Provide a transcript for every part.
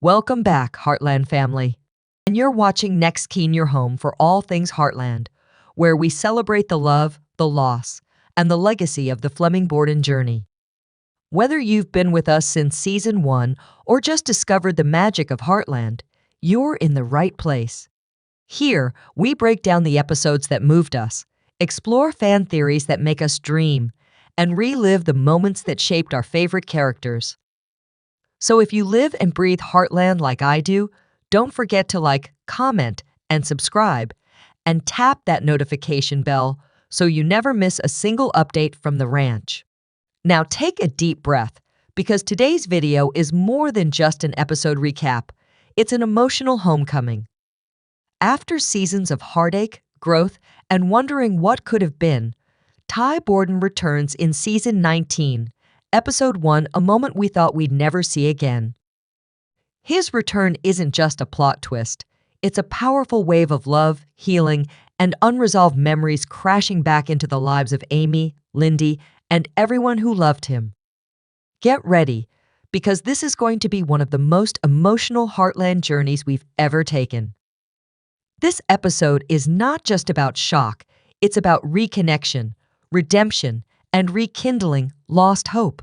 Welcome back, Heartland family. And you're watching Next Keen Your Home for all things Heartland, where we celebrate the love, the loss, and the legacy of the Fleming Borden journey. Whether you've been with us since Season 1 or just discovered the magic of Heartland, you're in the right place. Here, we break down the episodes that moved us, explore fan theories that make us dream, and relive the moments that shaped our favorite characters. So if you live and breathe Heartland like I do, don't forget to like, comment, and subscribe, and tap that notification bell so you never miss a single update from the ranch. Now take a deep breath, because today's video is more than just an episode recap. It's an emotional homecoming. After seasons of heartache, growth, and wondering what could have been, Ty Borden returns in Season 19, Episode 1, a moment we thought we'd never see again. His return isn't just a plot twist. It's a powerful wave of love, healing, and unresolved memories crashing back into the lives of Amy, Lindy, and everyone who loved him. Get ready, because this is going to be one of the most emotional Heartland journeys we've ever taken. This episode is not just about shock, it's about reconnection, redemption, and rekindling lost hope.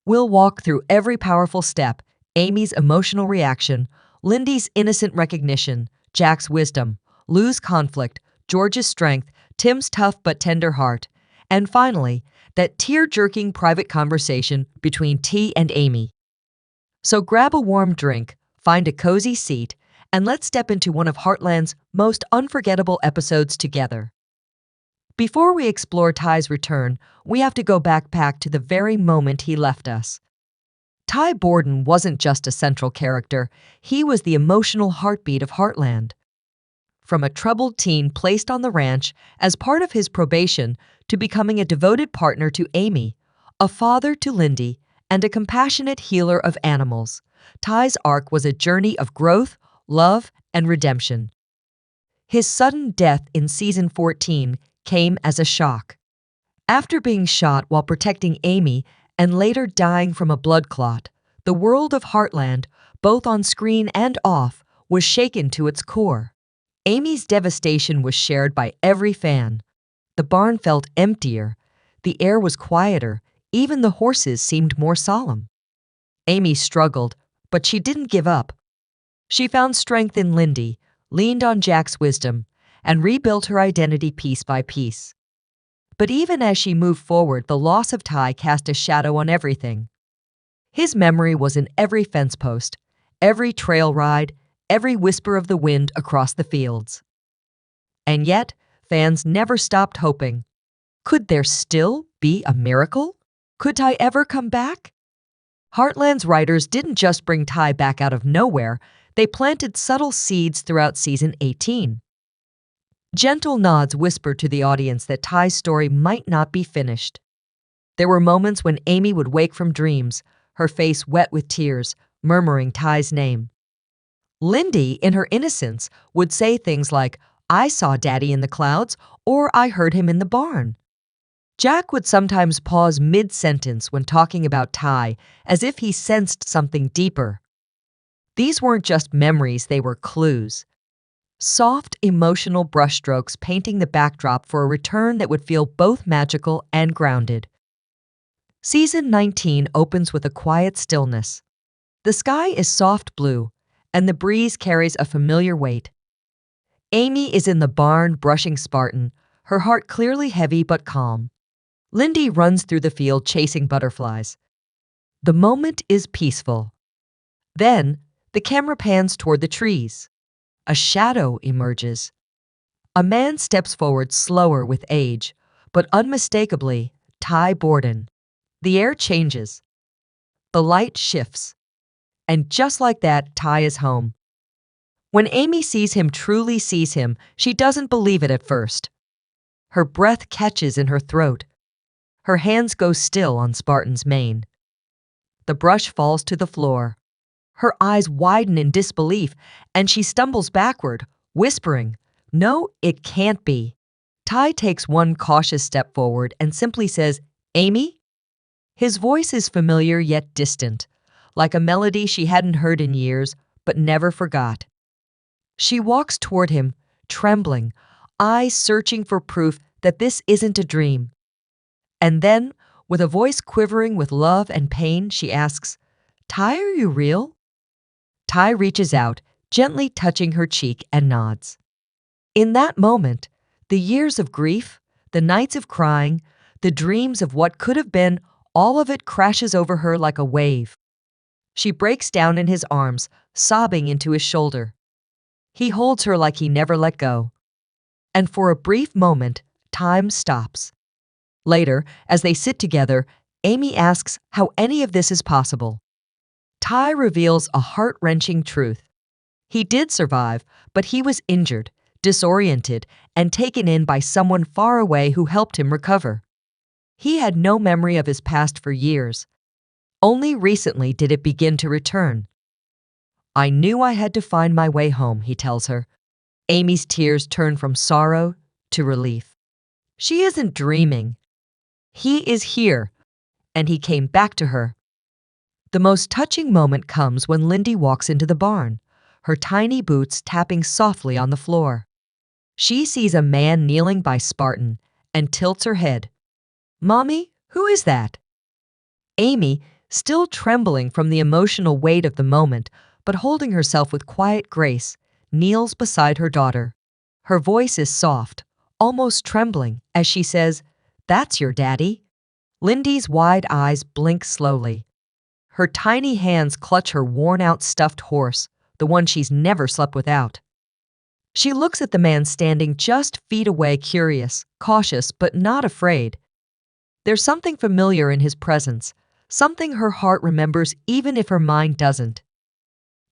We'll walk through every powerful step: Amy's emotional reaction, Lindy's innocent recognition, Jack's wisdom, Lou's conflict, George's strength, Tim's tough but tender heart, and finally, that tear-jerking private conversation between T and Amy. So grab a warm drink, find a cozy seat, and let's step into one of Heartland's most unforgettable episodes together. Before we explore Ty's return, we have to go back to the very moment he left us. Ty Borden wasn't just a central character, he was the emotional heartbeat of Heartland. From a troubled teen placed on the ranch as part of his probation to becoming a devoted partner to Amy, a father to Lindy, and a compassionate healer of animals, Ty's arc was a journey of growth, love, and redemption. His sudden death in Season 14 came as a shock. After being shot while protecting Amy and later dying from a blood clot, the world of Heartland, both on screen and off, was shaken to its core. Amy's devastation was shared by every fan. The barn felt emptier, the air was quieter, even the horses seemed more solemn. Amy struggled, but she didn't give up. She found strength in Lindy, leaned on Jack's wisdom, and rebuilt her identity piece by piece. But even as she moved forward, the loss of Ty cast a shadow on everything. His memory was in every fence post, every trail ride, every whisper of the wind across the fields. And yet, fans never stopped hoping. Could there still be a miracle? Could Ty ever come back? Heartland's writers didn't just bring Ty back out of nowhere, they planted subtle seeds throughout Season 18. Gentle nods whispered to the audience that Ty's story might not be finished. There were moments when Amy would wake from dreams, her face wet with tears, murmuring Ty's name. Lindy, in her innocence, would say things like, "I saw Daddy in the clouds," or "I heard him in the barn." Jack would sometimes pause mid-sentence when talking about Ty, as if he sensed something deeper. These weren't just memories, they were clues. Soft, emotional brushstrokes painting the backdrop for a return that would feel both magical and grounded. Season 19 opens with a quiet stillness. The sky is soft blue, and the breeze carries a familiar weight. Amy is in the barn brushing Spartan, her heart clearly heavy but calm. Lindy runs through the field chasing butterflies. The moment is peaceful. Then, the camera pans toward the trees. A shadow emerges. A man steps forward slower with age, but unmistakably, Ty Borden. The air changes. The light shifts. And just like that, Ty is home. When Amy truly sees him, she doesn't believe it at first. Her breath catches in her throat. Her hands go still on Spartan's mane. The brush falls to the floor. Her eyes widen in disbelief, and she stumbles backward, whispering, "No, it can't be." Ty takes one cautious step forward and simply says, "Amy?" His voice is familiar yet distant, like a melody she hadn't heard in years but never forgot. She walks toward him, trembling, eyes searching for proof that this isn't a dream. And then, with a voice quivering with love and pain, she asks, "Ty, are you real?" Ty reaches out, gently touching her cheek, and nods. In that moment, the years of grief, the nights of crying, the dreams of what could have been, all of it crashes over her like a wave. She breaks down in his arms, sobbing into his shoulder. He holds her like he never let go. And for a brief moment, time stops. Later, as they sit together, Amy asks how any of this is possible. Ty reveals a heart-wrenching truth. He did survive, but he was injured, disoriented, and taken in by someone far away who helped him recover. He had no memory of his past for years. Only recently did it begin to return. "I knew I had to find my way home," he tells her. Amy's tears turn from sorrow to relief. She isn't dreaming. He is here, and he came back to her. The most touching moment comes when Lindy walks into the barn, her tiny boots tapping softly on the floor. She sees a man kneeling by Spartan and tilts her head. "Mommy, who is that?" Amy, still trembling from the emotional weight of the moment, but holding herself with quiet grace, kneels beside her daughter. Her voice is soft, almost trembling, as she says, "That's your daddy." Lindy's wide eyes blink slowly. Her tiny hands clutch her worn-out stuffed horse, the one she's never slept without. She looks at the man standing just feet away, curious, cautious, but not afraid. There's something familiar in his presence, something her heart remembers even if her mind doesn't.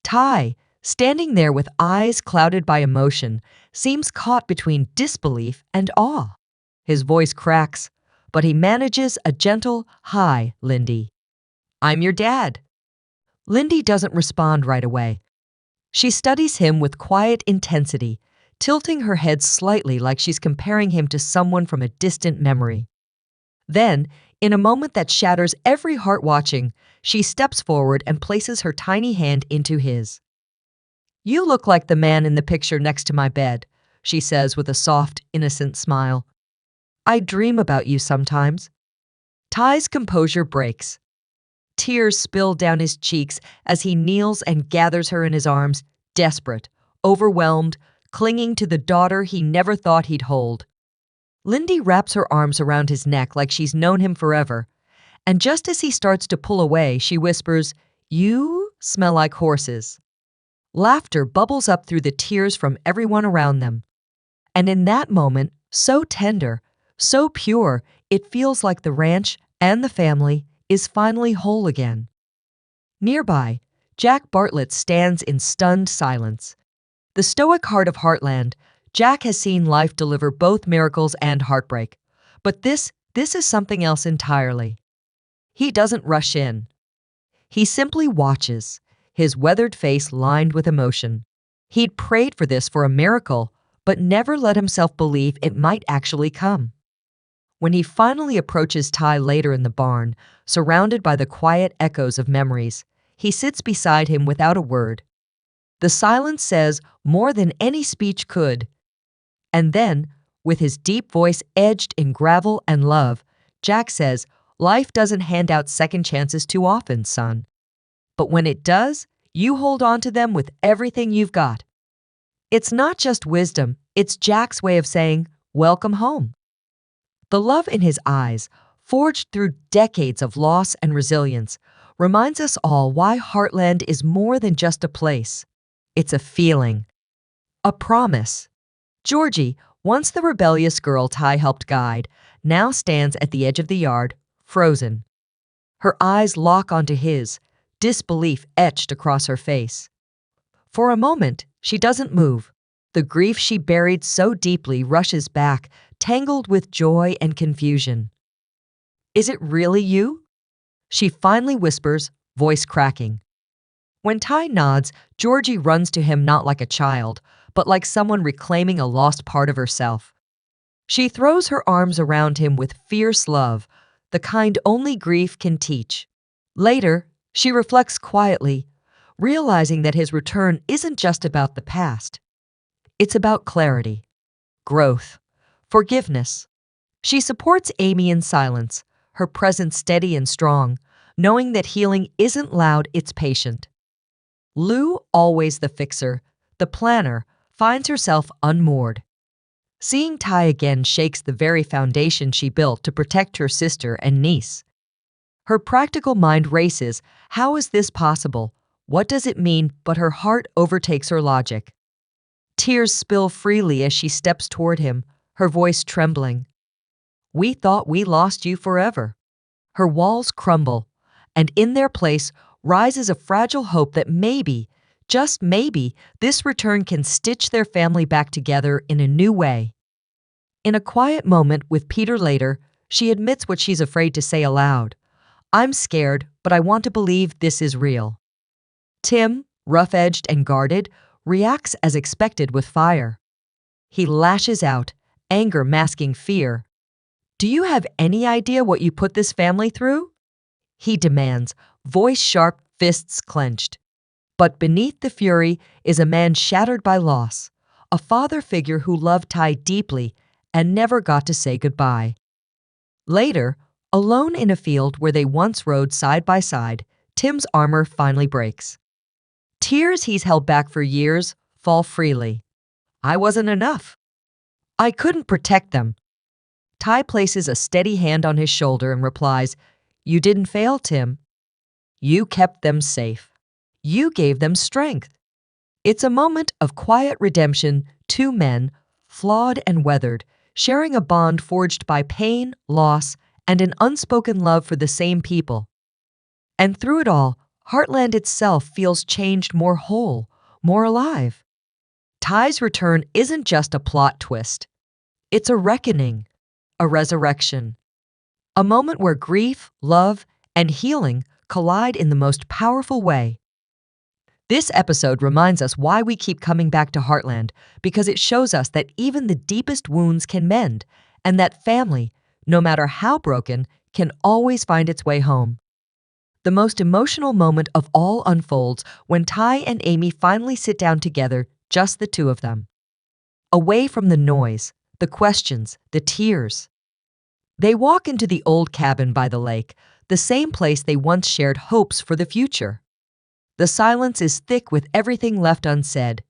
Ty, standing there with eyes clouded by emotion, seems caught between disbelief and awe. His voice cracks, but he manages a gentle, "Hi, Lindy. I'm your dad." Lindy doesn't respond right away. She studies him with quiet intensity, tilting her head slightly like she's comparing him to someone from a distant memory. Then, in a moment that shatters every heart watching, she steps forward and places her tiny hand into his. "You look like the man in the picture next to my bed," she says with a soft, innocent smile. "I dream about you sometimes." Ty's composure breaks. Tears spill down his cheeks as he kneels and gathers her in his arms, desperate, overwhelmed, clinging to the daughter he never thought he'd hold. Lindy wraps her arms around his neck like she's known him forever, and just as he starts to pull away, she whispers, "You smell like horses." Laughter bubbles up through the tears from everyone around them. And in that moment, so tender, so pure, it feels like the ranch and the family is finally whole again. Nearby, Jack Bartlett stands in stunned silence. The stoic heart of Heartland, Jack has seen life deliver both miracles and heartbreak. But this is something else entirely. He doesn't rush in. He simply watches, his weathered face lined with emotion. He'd prayed for this for a miracle, but never let himself believe it might actually come. When he finally approaches Ty later in the barn, surrounded by the quiet echoes of memories, he sits beside him without a word. The silence says more than any speech could. And then, with his deep voice edged in gravel and love, Jack says, "Life doesn't hand out second chances too often, son. But when it does, you hold on to them with everything you've got." It's not just wisdom, it's Jack's way of saying, "Welcome home." The love in his eyes, forged through decades of loss and resilience, reminds us all why Heartland is more than just a place. It's a feeling, a promise. Georgie, once the rebellious girl Ty helped guide, now stands at the edge of the yard, frozen. Her eyes lock onto his, disbelief etched across her face. For a moment, she doesn't move. The grief she buried so deeply rushes back, tangled with joy and confusion. "Is it really you?" she finally whispers, voice cracking. When Ty nods, Georgie runs to him not like a child, but like someone reclaiming a lost part of herself. She throws her arms around him with fierce love, the kind only grief can teach. Later, She reflects quietly, realizing that his return isn't just about the past. It's about clarity, growth, forgiveness. She supports Amy in silence, her presence steady and strong, knowing that healing isn't loud, it's patient. Lou, always the fixer, the planner, finds herself unmoored. Seeing Ty again shakes the very foundation she built to protect her sister and niece. Her practical mind races. How is this possible? What does it mean? But her heart overtakes her logic. Tears spill freely as she steps toward him, her voice trembling. We thought we lost you forever. Her walls crumble, and in their place rises a fragile hope that maybe, just maybe, this return can stitch their family back together in a new way. In a quiet moment with Peter later, she admits what she's afraid to say aloud. I'm scared, but I want to believe this is real. Tim, rough-edged and guarded, reacts as expected with fire. He lashes out, anger masking fear. Do you have any idea what you put this family through? He demands, voice sharp, fists clenched. But beneath the fury is a man shattered by loss, a father figure who loved Ty deeply and never got to say goodbye. Later, alone in a field where they once rode side by side, Tim's armor finally breaks. Tears he's held back for years fall freely. I wasn't enough. I couldn't protect them. Ty places a steady hand on his shoulder and replies, You didn't fail, Tim. You kept them safe. You gave them strength. It's a moment of quiet redemption, two men, flawed and weathered, sharing a bond forged by pain, loss, and an unspoken love for the same people. And through it all, Heartland itself feels changed, more whole, more alive. Ty's return isn't just a plot twist. It's a reckoning, a resurrection. A moment where grief, love, and healing collide in the most powerful way. This episode reminds us why we keep coming back to Heartland, because it shows us that even the deepest wounds can mend, and that family, no matter how broken, can always find its way home. The most emotional moment of all unfolds when Ty and Amy finally sit down together, just the two of them. Away from the noise, the questions, the tears. They walk into the old cabin by the lake, the same place they once shared hopes for the future. The silence is thick with everything left unsaid.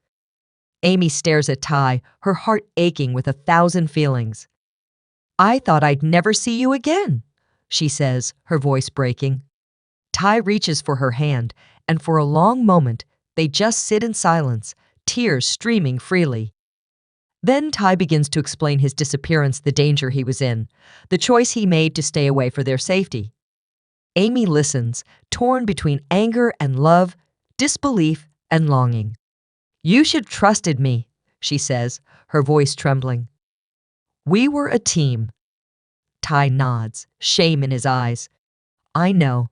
Amy stares at Ty, her heart aching with 1,000 feelings. I thought I'd never see you again, she says, her voice breaking. Ty reaches for her hand, and for a long moment, they just sit in silence, tears streaming freely. Then Ty begins to explain his disappearance, the danger he was in, the choice he made to stay away for their safety. Amy listens, torn between anger and love, disbelief and longing. You should trusted me, she says, her voice trembling. We were a team. Ty nods, shame in his eyes. I know,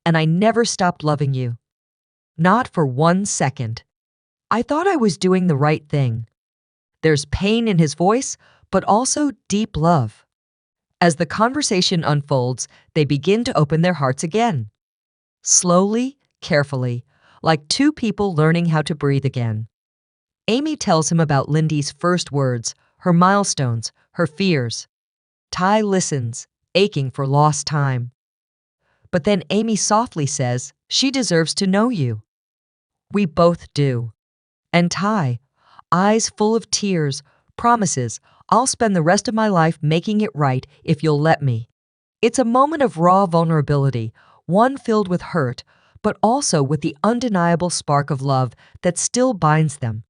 and I never stopped loving you. Not for 1 second. I thought I was doing the right thing. There's pain in his voice, but also deep love. As the conversation unfolds, they begin to open their hearts again. Slowly, carefully, like two people learning how to breathe again. Amy tells him about Lindy's first words, her milestones, her fears. Ty listens, aching for lost time. But then Amy softly says, she deserves to know you. We both do. And Ty, eyes full of tears, promises, I'll spend the rest of my life making it right if you'll let me. It's a moment of raw vulnerability, one filled with hurt, but also with the undeniable spark of love that still binds them.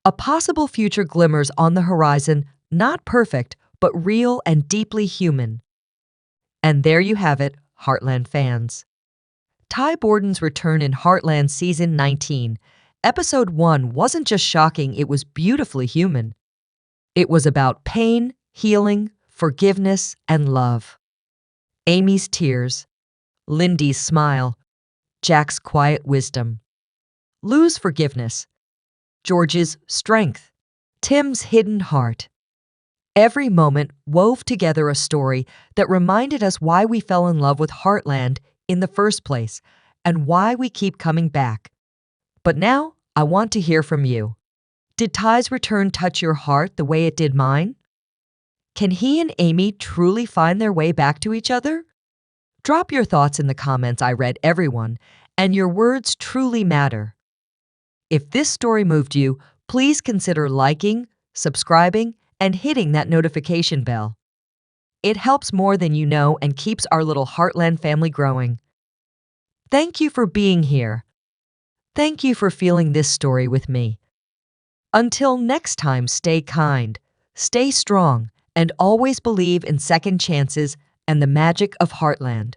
A possible future glimmers on the horizon, not perfect, but real and deeply human. And there you have it, Heartland fans. Ty Borden's return in Heartland Season 19, Episode 1 wasn't just shocking, it was beautifully human. It was about pain, healing, forgiveness, and love. Amy's tears, Lindy's smile, Jack's quiet wisdom, Lou's forgiveness, George's strength, Tim's hidden heart. Every moment wove together a story that reminded us why we fell in love with Heartland in the first place, and why we keep coming back. But now, I want to hear from you. Did Ty's return touch your heart the way it did mine? Can he and Amy truly find their way back to each other? Drop your thoughts in the comments. I read everyone, and your words truly matter. If this story moved you, please consider liking, subscribing, and hitting that notification bell. It helps more than you know and keeps our little Heartland family growing. Thank you for being here. Thank you for feeling this story with me. Until next time, stay kind, stay strong, and always believe in second chances and the magic of Heartland.